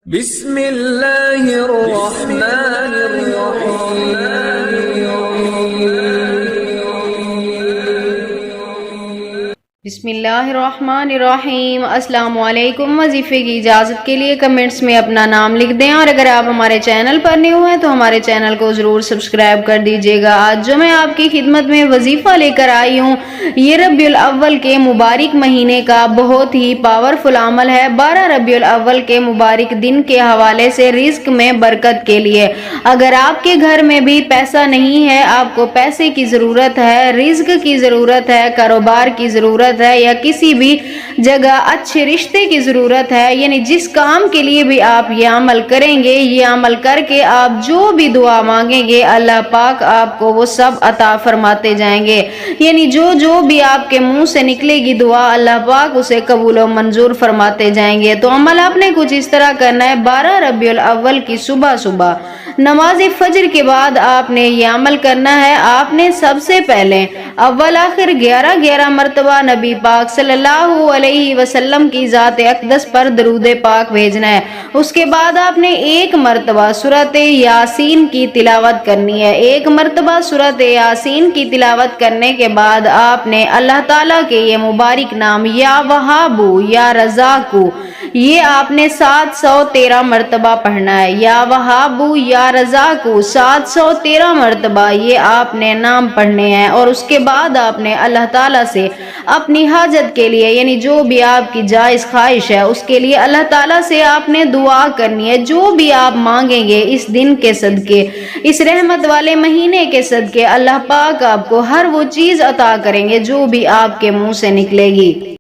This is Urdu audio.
بسم اللہ الرحمن الرحیم۔ بسم اللہ الرحمن الرحیم۔ السلام علیکم۔ وظیفے کی اجازت کے لیے کمنٹس میں اپنا نام لکھ دیں، اور اگر آپ ہمارے چینل پر نئے ہوئے ہیں تو ہمارے چینل کو ضرور سبسکرائب کر دیجیے گا۔ آج جو میں آپ کی خدمت میں وظیفہ لے کر آئی ہوں، یہ ربیع الاول کے مبارک مہینے کا بہت ہی پاورفل عمل ہے۔ 12 ربیع الاول کے مبارک دن کے حوالے سے رزق میں برکت کے لیے، اگر آپ کے گھر میں بھی پیسہ نہیں ہے، آپ کو پیسے کی ضرورت ہے، رزق کی ضرورت ہے، کاروبار کی ضرورت ہے، یا کسی بھی جگہ اچھے رشتے کی ضرورت ہے، یعنی جس کام کے لیے بھی آپ یہ عمل کریں گے، یہ عمل کر کے آپ جو بھی دعا مانگیں گے، اللہ پاک آپ کو وہ سب عطا فرماتے جائیں گے۔ یعنی جو بھی آپ کے منہ سے نکلے گی دعا، اللہ پاک اسے قبول و منظور فرماتے جائیں گے۔ تو عمل آپ نے کچھ اس طرح کرنا ہے۔ 12 ربیع الاول کی صبح نماز فجر کے بعد آپ نے یہ عمل کرنا ہے۔ آپ نے سب سے پہلے اول آخر 11 مرتبہ نبی پاک صلی اللہ علیہ وسلم کی ذات اقدس پر درود پاک بھیجنا ہے۔ اس کے بعد آپ نے 1 مرتبہ سورۃ یاسین کی تلاوت کرنی ہے۔ 1 مرتبہ سورۃ یاسین کی تلاوت کرنے کے بعد آپ نے اللہ تعالیٰ کے یہ مبارک نام یا وہابو یا رزاقو، یہ آپ نے 713 مرتبہ پڑھنا ہے۔ یا وہابو یا رزاقو 713 مرتبہ یہ آپ نے نام پڑھنے ہیں، اور اس کے بعد آپ نے اللہ تعالیٰ سے اپنی حاجت کے لیے، یعنی جو بھی آپ کی جائز خواہش ہے اس کے لیے اللہ تعالیٰ سے آپ نے دعا کرنی ہے۔ جو بھی آپ مانگیں گے اس دن کے صدقے، اس رحمت والے مہینے کے صدقے، اللہ پاک آپ کو ہر وہ چیز عطا کریں گے جو بھی آپ کے منہ سے نکلے گی۔